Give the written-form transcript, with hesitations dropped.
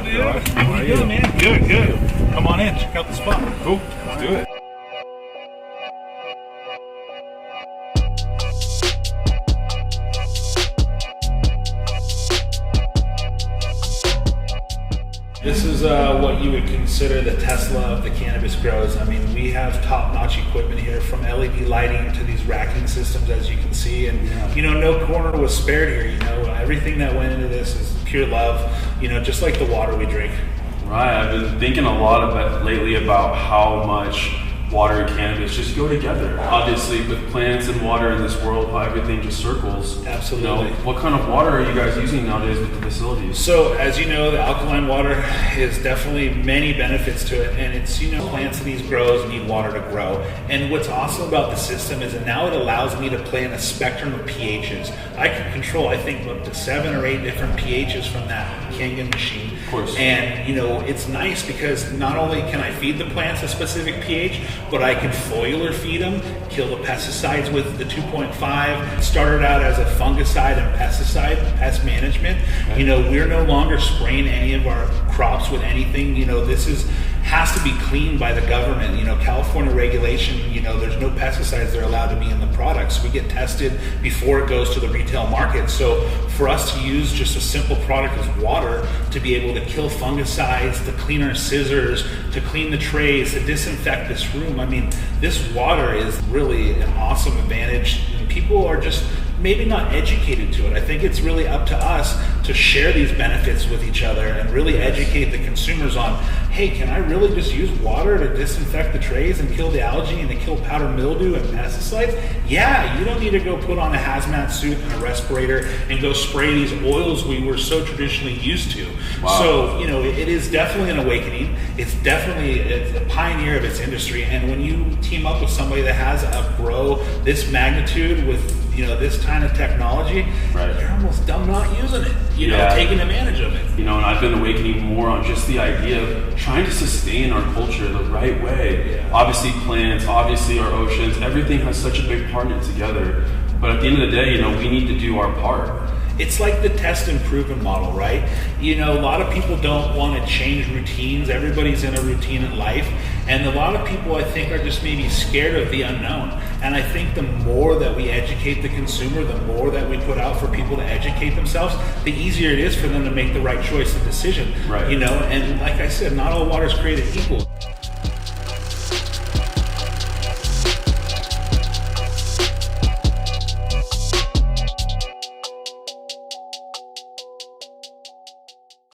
up, dude? How you doing, man? Good, good. Come on in, check out the spot. Cool, let's do it. This is what you would consider the Tesla of the cannabis grows. I mean, we have top-notch equipment here, from LED lighting to these racking systems, as you can see. And, you know, no corner was spared here. You know, everything that went into this is pure love, you know, just like the water we drink. Right, I've been thinking a lot lately about how much water and cannabis just go together. Obviously, with plants and water in this world, how everything just circles. Absolutely. You know, what kind of water are you guys using nowadays with the facilities? So, as you know, the alkaline water is definitely many benefits to it, and it's, you know, plants in these grows need water to grow. And what's awesome about the system is that now it allows me to play in a spectrum of pHs. I can control, I think, up to 7 or 8 different pHs from that Kangen machine. Of course. And, you know, it's nice because not only can I feed the plants a specific pH, but I can foliar feed them, kill the pesticides with the 2.5. It started out as a fungicide and pesticide, pest management. Okay. You know, we're no longer spraying any of our crops with anything. You know, this has to be cleaned by the government. You know, California regulation, you know, there's no pesticides that are allowed to be in the products. We get tested before it goes to the retail market. So for us to use just a simple product as water to be able to kill fungicides, to clean our scissors, to clean the trays, to disinfect this room, I mean, this water is really an awesome advantage. And people are just maybe not educated to it. I think it's really up to us to share these benefits with each other and really educate the consumers on, hey, can I really just use water to disinfect the trays and kill the algae and to kill powder mildew and pesticides? Yeah, you don't need to go put on a hazmat suit and a respirator and go spray these oils we were so traditionally used to. Wow. So, you know, it is definitely an awakening. It's definitely a pioneer of its industry. And when you team up with somebody that has a grow this magnitude with, you know, this kind of technology, right, you're almost dumb not using it, you know, taking advantage of it. You know, and I've been awakening more on just the idea of trying to sustain our culture the right way. Yeah. Obviously plants, obviously our oceans, everything has such a big part in it together. But at the end of the day, you know, we need to do our part. It's like the test and proven model, right? You know, a lot of people don't want to change routines. Everybody's in a routine in life. And a lot of people, I think, are just maybe scared of the unknown. And I think the more that we educate the consumer, the more that we put out for people to educate themselves, the easier it is for them to make the right choice and decision. Right. You know, and like I said, not all water is created equal.